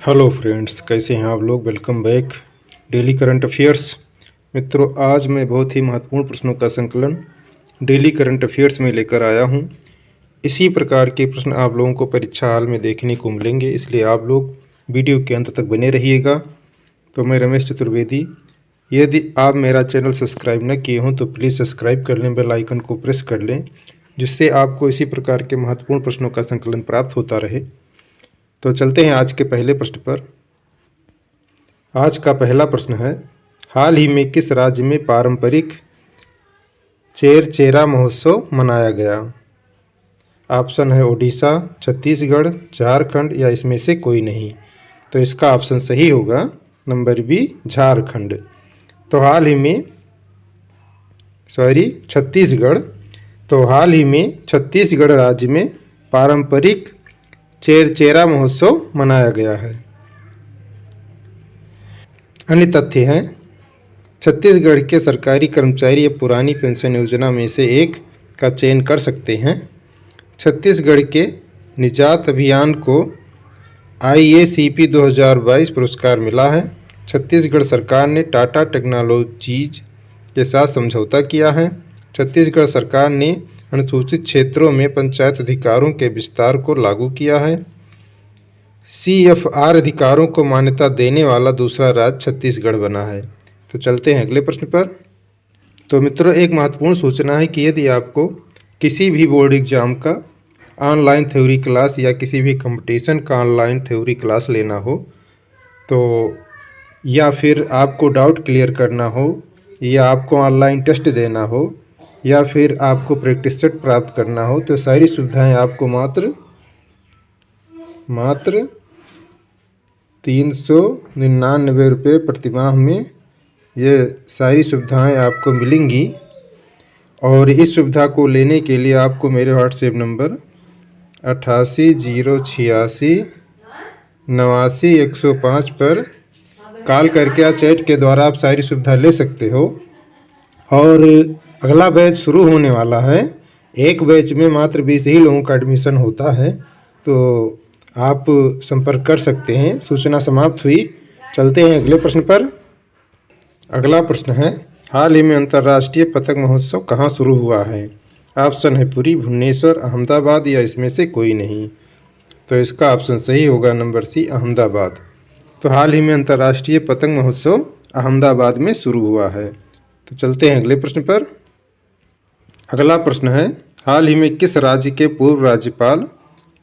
Hello friends, कैसे हैं आप लोग। Welcome back daily current affairs. मित्रों, आज मैं बहुत ही महत्वपूर्ण प्रश्नों का संकलन डेली करंट अफेयर्स में लेकर आया हूं। इसी प्रकार के प्रश्न आप लोगों को परीक्षा हाल में देखने को मिलेंगे, इसलिए आप लोग वीडियो के अंत तक बने रहिएगा। तो मैं रमेश चतुर्वेदी। यदि आप मेरा चैनल सब्सक्राइब न किए हों तो प्लीज़ सब्सक्राइब कर लें, बेल आइकन को प्रेस कर लें, जिससे आपको इसी प्रकार के महत्वपूर्ण प्रश्नों का संकलन प्राप्त होता रहे। तो चलते हैं आज के पहले प्रश्न पर। आज का पहला प्रश्न है, हाल ही में किस राज्य में पारंपरिक चेरचेरा महोत्सव मनाया गया। ऑप्शन है ओडिशा, छत्तीसगढ़, झारखंड या इसमें से कोई नहीं। तो इसका ऑप्शन सही होगा नंबर बी, झारखंड। तो हाल ही में छत्तीसगढ़। तो हाल ही में छत्तीसगढ़ राज्य में पारंपरिक चेरचेरा महोत्सव मनाया गया है। अन्य तथ्य हैं, छत्तीसगढ़ के सरकारी कर्मचारी अब पुरानी पेंशन योजना में से एक का चयन कर सकते हैं। छत्तीसगढ़ के निजात अभियान को IACP 2022 पुरस्कार मिला है। छत्तीसगढ़ सरकार ने टाटा टेक्नोलॉजीज के साथ समझौता किया है। छत्तीसगढ़ सरकार ने अनुसूचित क्षेत्रों में पंचायत अधिकारों के विस्तार को लागू किया है। CFR अधिकारों को मान्यता देने वाला दूसरा राज्य छत्तीसगढ़ बना है। तो चलते हैं अगले प्रश्न पर। तो मित्रों, एक महत्वपूर्ण सूचना है कि यदि आपको किसी भी बोर्ड एग्जाम का ऑनलाइन थ्योरी क्लास या किसी भी कंपटीशन का ऑनलाइन थ्योरी क्लास लेना हो, तो या फिर आपको डाउट क्लियर करना हो, या आपको ऑनलाइन टेस्ट देना हो, या फिर आपको प्रैक्टिस सेट प्राप्त करना हो, तो सारी सुविधाएं आपको मात्र 399 रुपये प्रतिमाह में ये सारी सुविधाएं आपको मिलेंगी। और इस सुविधा को लेने के लिए आपको मेरे व्हाट्सएप नंबर 88 086 89 105 पर कॉल करके या चैट के द्वारा आप सारी सुविधा ले सकते हो। और अगला बैच शुरू होने वाला है। एक बैच में मात्र 20 ही लोगों का एडमिशन होता है, तो आप संपर्क कर सकते हैं। सूचना समाप्त हुई। चलते हैं अगले प्रश्न पर। अगला प्रश्न है, हाल ही में अंतर्राष्ट्रीय पतंग महोत्सव कहाँ शुरू हुआ है। ऑप्शन है पुरी, भुवनेश्वर, अहमदाबाद या इसमें से कोई नहीं। तो इसका ऑप्शन सही होगा नंबर सी, अहमदाबाद। तो हाल ही में अंतर्राष्ट्रीय पतंग महोत्सव अहमदाबाद में शुरू हुआ है। तो चलते हैं अगले प्रश्न पर। अगला प्रश्न है, हाल ही में किस राज्य के पूर्व राज्यपाल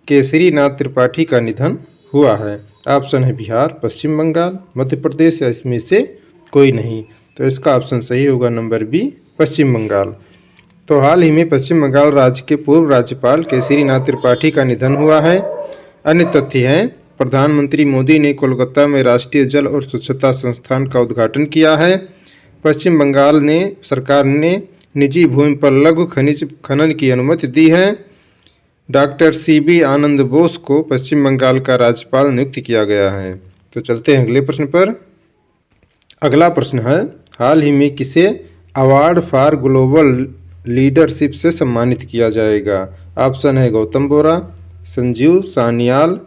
केसरीनाथ त्रिपाठी का निधन हुआ है। ऑप्शन है बिहार, पश्चिम बंगाल, मध्य प्रदेश या इसमें से कोई नहीं। तो इसका ऑप्शन सही होगा नंबर बी, पश्चिम बंगाल। तो हाल ही में पश्चिम बंगाल राज्य के पूर्व राज्यपाल केसरीनाथ त्रिपाठी का निधन हुआ है। अन्य तथ्य हैं, प्रधानमंत्री मोदी ने कोलकाता में राष्ट्रीय जल और स्वच्छता संस्थान का उद्घाटन किया है। पश्चिम बंगाल ने सरकार ने निजी भूमि पर लघु खनिज खनन की अनुमति दी है। डॉक्टर CB आनंद बोस को पश्चिम बंगाल का राज्यपाल नियुक्त किया गया है। तो चलते हैं अगले प्रश्न पर। अगला प्रश्न है, हाल ही में किसे अवार्ड फॉर ग्लोबल लीडरशिप से सम्मानित किया जाएगा। ऑप्शन है गौतम बोरा, संजीव सान्याल,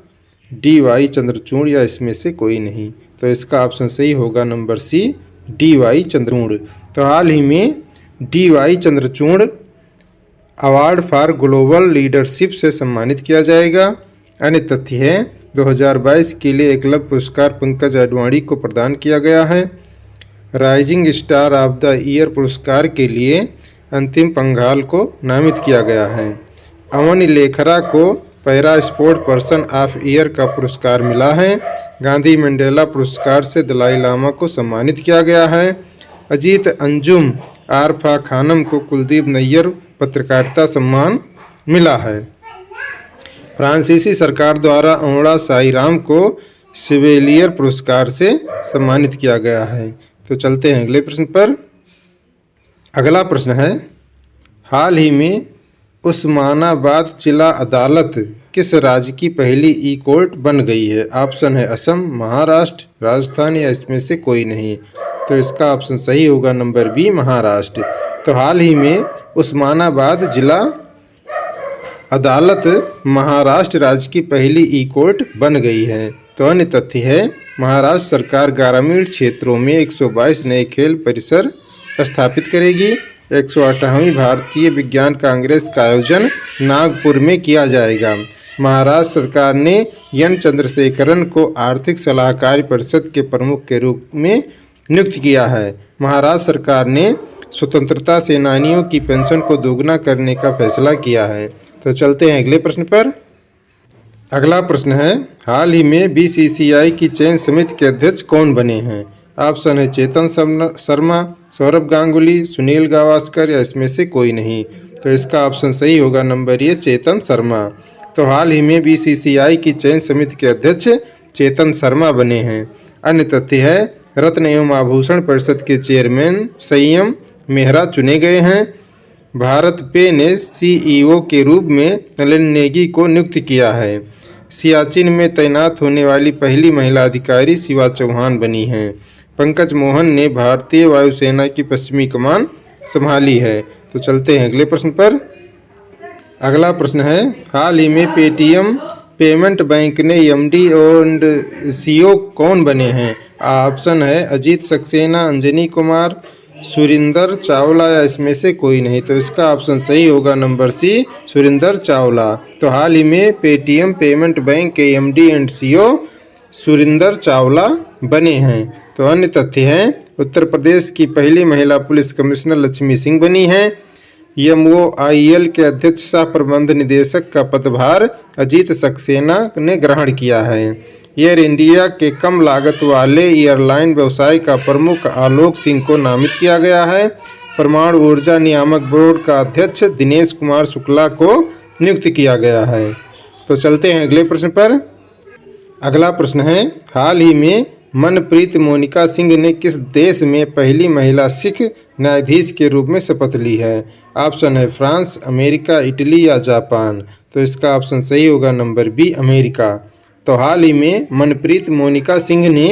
DY चंद्रचूड़ या इसमें से कोई नहीं। तो इसका ऑप्शन सही होगा नंबर सी, DY चंद्रचूड़। तो हाल ही में DY Chandrachud award for global leadership से सम्मानित किया जाएगा। अन्य तथ्य है, 2022 के लिए एकलव्य पुरस्कार पंकज अडवाणी को प्रदान किया गया है। Rising star of the year पुरस्कार के लिए अंतिम पंघाल को नामित किया गया है। अमन लेखरा को para sport person of year का पुरस्कार मिला है। गांधी मंडेला पुरस्कार से दलाई लामा को सम्मानित किया गया है। अजीत अंजुम आरफा खानम को कुलदीप नैयर पत्रकारिता सम्मान मिला है। फ्रांसीसी सरकार द्वारा अमोड़ा साईराम को सिवेलियर पुरस्कार से सम्मानित किया गया है। तो चलते हैं अगले प्रश्न पर। अगला प्रश्न है, हाल ही में उस्मानाबाद जिला अदालत किस राज्य की पहली ई-कोर्ट बन गई है। ऑप्शन है असम, महाराष्ट्र, राजस्थान या इसमें से कोई नहीं। तो इसका ऑप्शन सही होगा नंबर बी, महाराष्ट्र। तो हाल ही में उस्मानाबाद जिला अदालत महाराष्ट्र राज्य की पहली ई कोर्ट बन गई है। तो अन्य तथ्य है महाराष्ट्र सरकार ग्रामीण क्षेत्रों में 122 नए खेल परिसर स्थापित करेगी। 108वीं भारतीय विज्ञान कांग्रेस का आयोजन नागपुर में किया जाएगा। महाराष्ट्र सरकार ने एन चंद्रशेखरन को आर्थिक सलाहकार परिषद के प्रमुख के रूप में नियुक्त किया है। महाराष्ट्र सरकार ने स्वतंत्रता सेनानियों की पेंशन को दोगुना करने का फैसला किया है। तो चलते हैं अगले प्रश्न पर। अगला प्रश्न है हाल ही में बीसीसीआई की चयन समिति के अध्यक्ष कौन बने हैं? ऑप्शन है चेतन शर्मा, सौरभ गांगुली, सुनील गावस्कर या इसमें से कोई नहीं। तो इसका ऑप्शन सही होगा नंबर ए चेतन शर्मा। तो हाल ही में बीसीसीआई की चयन समिति के अध्यक्ष चेतन शर्मा बने हैं। अन्य तथ्य है रत्न एवं आभूषण परिषद के चेयरमैन संयम मेहरा चुने गए हैं। भारत पे ने सीईओ के रूप में नलिन नेगी को नियुक्त किया है। सियाचिन में तैनात होने वाली पहली महिला अधिकारी शिवा चौहान बनी हैं। पंकज मोहन ने भारतीय वायुसेना की पश्चिमी कमान संभाली है। तो चलते हैं अगले प्रश्न पर। अगला प्रश्न है हाल ही में पेटीएम पेमेंट बैंक ने एमडी और सीईओ कौन बने हैं? ऑप्शन है अजीत सक्सेना, अंजनी कुमार, सुरिंदर चावला या इसमें से कोई नहीं। तो इसका ऑप्शन सही होगा नंबर सी सुरिंदर चावला। तो हाल ही में पेटीएम पेमेंट बैंक के MD and CEO Surinder Chawla बने हैं। तो अन्य तथ्य हैं उत्तर प्रदेश की पहली महिला पुलिस कमिश्नर लक्ष्मी सिंह बनी हैं। एमओआईएल के अध्यक्ष सह प्रबंध निदेशक का पदभार अजीत सक्सेना ने ग्रहण किया है। एयर इंडिया के कम लागत वाले एयरलाइन व्यवसाय का प्रमुख आलोक सिंह को नामित किया गया है। परमाणु ऊर्जा नियामक बोर्ड का अध्यक्ष दिनेश कुमार शुक्ला को नियुक्त किया गया है। तो चलते हैं अगले प्रश्न पर। अगला प्रश्न है हाल ही में मनप्रीत मोनिका सिंह ने किस देश में पहली महिला सिख न्यायाधीश के रूप में शपथ ली है? ऑप्शन है फ्रांस, अमेरिका, इटली या जापान। तो इसका ऑप्शन सही होगा नंबर बी अमेरिका। तो हाल ही में मनप्रीत मोनिका सिंह ने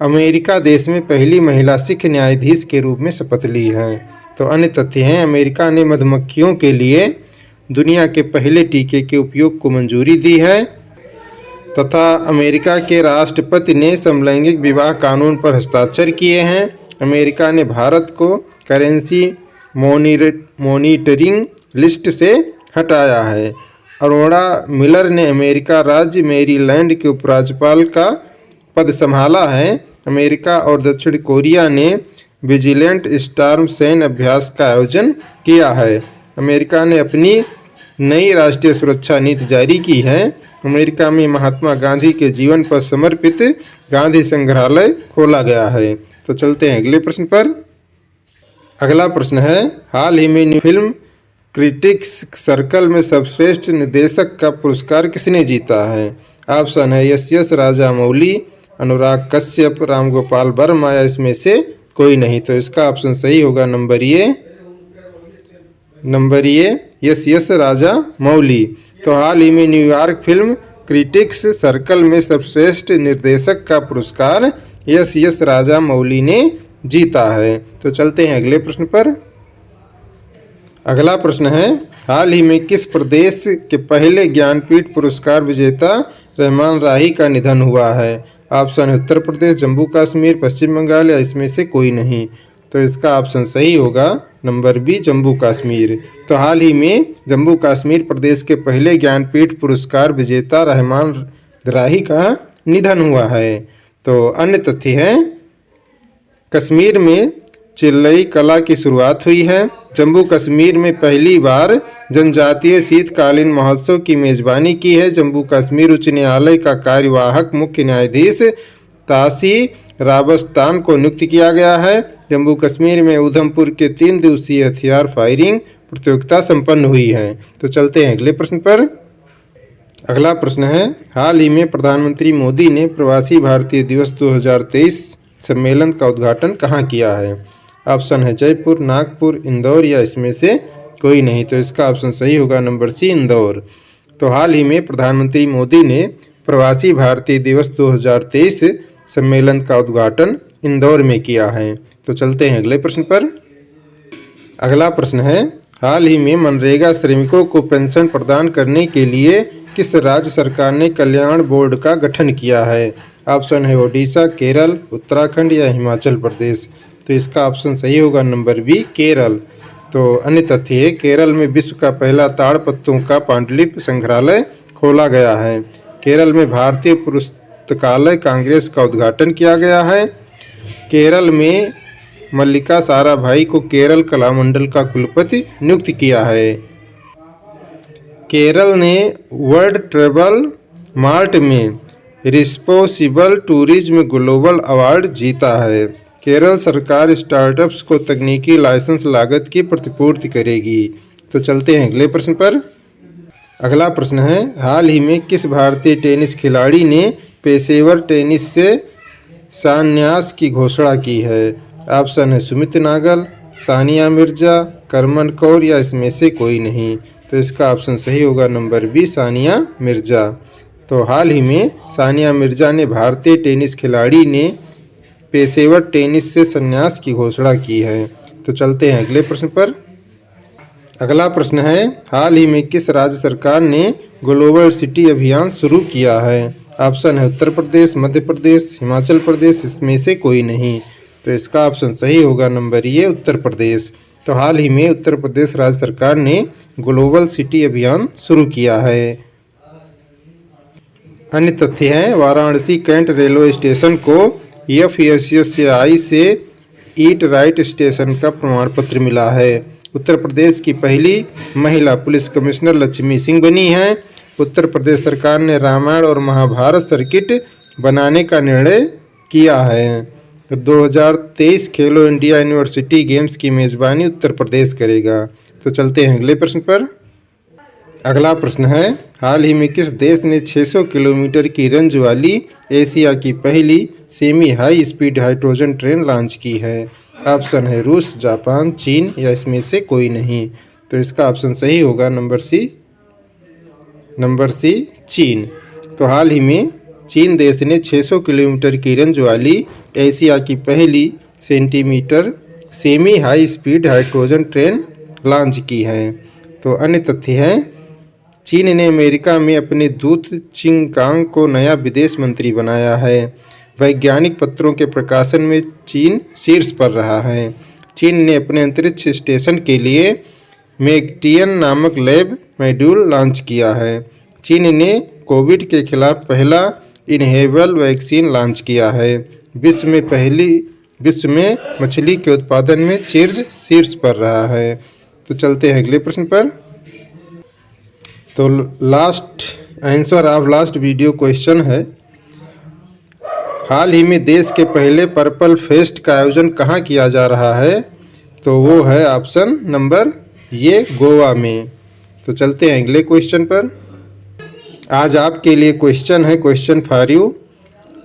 अमेरिका देश में पहली महिला सिख न्यायाधीश के रूप में शपथ ली है। तो अन्य तथ्य हैं अमेरिका ने मधुमक्खियों के लिए दुनिया के पहले टीके के उपयोग को मंजूरी दी है तथा अमेरिका के राष्ट्रपति ने समलैंगिक विवाह कानून पर हस्ताक्षर किए हैं। अमेरिका ने भारत को करेंसी मॉनिटरिंग लिस्ट से हटाया है। अरोड़ा मिलर ने अमेरिका राज्य मेरीलैंड के उपराज्यपाल का पद संभाला है। अमेरिका और दक्षिण कोरिया ने विजिलेंट स्टॉर्म सैन्य अभ्यास का आयोजन किया है। अमेरिका ने अपनी नई राष्ट्रीय सुरक्षा नीति जारी की है। अमेरिका में महात्मा गांधी के जीवन पर समर्पित गांधी संग्रहालय खोला गया है। तो चलते हैं अगले प्रश्न पर। अगला प्रश्न है हाल ही में फिल्म क्रिटिक्स सर्कल में सर्वश्रेष्ठ निर्देशक का पुरस्कार किसने जीता है? ऑप्शन है यस राजामौली, अनुराग कश्यप, राम गोपाल वर्मा या इसमें से कोई नहीं। तो इसका ऑप्शन सही होगा नंबर ए यस राजामौली। तो हाल ही में न्यूयॉर्क फिल्म क्रिटिक्स सर्कल में सर्वश्रेष्ठ निर्देशक का पुरस्कार यस राजामौली ने जीता है। तो चलते हैं अगले प्रश्न पर। अगला प्रश्न है हाल ही में किस प्रदेश के पहले ज्ञानपीठ पुरस्कार विजेता रहमान राही का निधन हुआ है? ऑप्शन है उत्तर प्रदेश, जम्मू कश्मीर, पश्चिम बंगाल या इसमें से कोई नहीं। तो इसका ऑप्शन सही होगा नंबर बी जम्मू कश्मीर। तो हाल ही में जम्मू कश्मीर प्रदेश के पहले ज्ञानपीठ पुरस्कार विजेता रहमान राही का निधन हुआ है। तो अन्य तथ्य हैं कश्मीर में चिल्लई कला की शुरुआत हुई है। जम्मू कश्मीर में पहली बार जनजातीय शीतकालीन महोत्सव की मेजबानी की है। जम्मू कश्मीर उच्च न्यायालय का कार्यवाहक मुख्य न्यायाधीश तासी रावस्तान को नियुक्त किया गया है। जम्मू कश्मीर में उधमपुर के 3 दिवसीय हथियार फायरिंग प्रतियोगिता संपन्न हुई है। तो चलते हैं अगले प्रश्न पर। अगला प्रश्न है हाल ही में प्रधानमंत्री मोदी ने प्रवासी भारतीय दिवस 2023 सम्मेलन का उद्घाटन कहाँ किया है? ऑप्शन है जयपुर, नागपुर, इंदौर या इसमें से कोई नहीं। तो इसका ऑप्शन सही होगा नंबर सी इंदौर। तो हाल ही में प्रधानमंत्री मोदी ने प्रवासी भारतीय दिवस 2023 सम्मेलन का उद्घाटन इंदौर में किया है। तो चलते हैं अगले प्रश्न पर। अगला प्रश्न है हाल ही में मनरेगा श्रमिकों को पेंशन प्रदान करने के लिए किस राज्य सरकार ने कल्याण बोर्ड का गठन किया है? ऑप्शन है ओडिशा, केरल, उत्तराखंड या हिमाचल प्रदेश। तो इसका ऑप्शन सही होगा नंबर बी, केरल। तो अन्य तथ्य है, केरल में विश्व का पहला ताड़पत्रों का पांडुलिपि संग्रहालय खोला गया है। केरल में भारतीय पुस्तकालय कांग्रेस का उद्घाटन किया गया है। केरल में मल्लिका साराभाई को केरल कलामंडल का कुलपति नियुक्त किया है। केरल ने वर्ल्ड ट्रैवल मार्ट में रिस्पोंसिबल टूरिज्म ग्लोबल अवार्ड जीता है। केरल सरकार स्टार्टअप्स को तकनीकी लाइसेंस लागत की प्रतिपूर्ति करेगी। तो चलते हैं अगले प्रश्न पर। अगला प्रश्न है, हाल ही में किस भारतीय टेनिस खिलाड़ी ने पेशेवर टेनिस से संन्यास की घोषणा की है? ऑप्शन है सुमित नागल, सानिया मिर्जा, करमन कौर या इसमें से कोई नहीं। तो इसका ऑप्शन सही होगा नंबर बी, सानिया मिर्जा। तो हाल ही में सानिया मिर्जा ने भारतीय टेनिस खिलाड़ी ने पेशेवर टेनिस से संन्यास की घोषणा की है। तो चलते हैं अगले प्रश्न पर। अगला प्रश्न है, हाल ही में किस राज्य सरकार ने ग्लोबल सिटी अभियान शुरू किया है? ऑप्शन है उत्तर प्रदेश, मध्य प्रदेश, हिमाचल प्रदेश, इसमें से कोई नहीं। तो इसका ऑप्शन सही होगा नंबर ए, उत्तर प्रदेश। तो हाल ही में उत्तर प्रदेश राज्य सरकार ने ग्लोबल सिटी अभियान शुरू किया है। अन्य तथ्य हैं, वाराणसी कैंट रेलवे स्टेशन को FSSAI से ईट राइट स्टेशन का प्रमाण पत्र मिला है। उत्तर प्रदेश की पहली महिला पुलिस कमिश्नर लक्ष्मी सिंह बनी हैं। उत्तर प्रदेश सरकार ने रामायण और महाभारत सर्किट बनाने का निर्णय किया है। 2023 खेलो इंडिया यूनिवर्सिटी गेम्स की मेजबानी उत्तर प्रदेश करेगा। तो चलते हैं अगले प्रश्न पर। अगला प्रश्न है, हाल ही में किस देश ने 600 किलोमीटर की रेंज वाली एशिया की पहली semi high speed hydrogen train launch की है? ऑप्शन है रूस, जापान, चीन या इसमें से कोई नहीं। तो इसका ऑप्शन सही होगा नंबर सी, चीन। तो हाल ही में चीन देश ने 600 किलोमीटर की रेंज वाली एशिया की पहली semi high speed hydrogen train launch की है। तो अन्य तथ्य हैं, चीन ने अमेरिका में अपने दूत चिंगकांग को नया विदेश मंत्री बनाया है। वैज्ञानिक पत्रों के प्रकाशन में चीन शीर्ष पर रहा है। चीन ने अपने अंतरिक्ष स्टेशन के लिए मैगटियन नामक लैब मॉड्यूल लॉन्च किया है। चीन ने कोविड के खिलाफ पहला इनहेबल वैक्सीन लॉन्च किया है। विश्व में मछली के उत्पादन में चीन शीर्ष पर रहा है। तो चलते हैं अगले प्रश्न पर। तो last answer of last video question है, हाल ही में देश के पहले पर्पल फेस्ट का आयोजन कहाँ किया जा रहा है? तो वो है ऑप्शन नंबर ये, गोवा में। तो चलते हैं अगले क्वेश्चन पर। आज आपके लिए क्वेश्चन है, क्वेश्चन फॉर यू।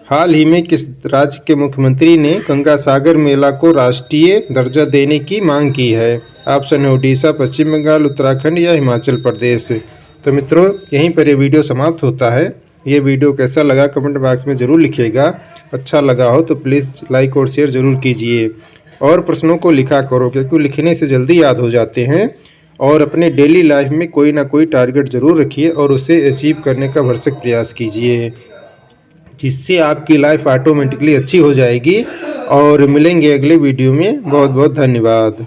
हाल ही में किस राज्य के मुख्यमंत्री ने गंगा सागर मेला को राष्ट्रीय दर्जा देने की मांग की है? ऑप्शन है ओडिशा, पश्चिम बंगाल, उत्तराखंड या हिमाचल प्रदेश। तो मित्रों, यहीं पर ये वीडियो समाप्त होता है। ये वीडियो कैसा लगा कमेंट बॉक्स में ज़रूर लिखिएगा। अच्छा लगा हो तो प्लीज़ लाइक और शेयर ज़रूर कीजिए और प्रश्नों को लिखा करो, क्योंकि लिखने से जल्दी याद हो जाते हैं। और अपने डेली लाइफ में कोई ना कोई टारगेट ज़रूर रखिए और उसे अचीव करने का भरसक प्रयास कीजिए, जिससे आपकी लाइफ ऑटोमेटिकली अच्छी हो जाएगी। और मिलेंगे अगले वीडियो में। बहुत बहुत धन्यवाद।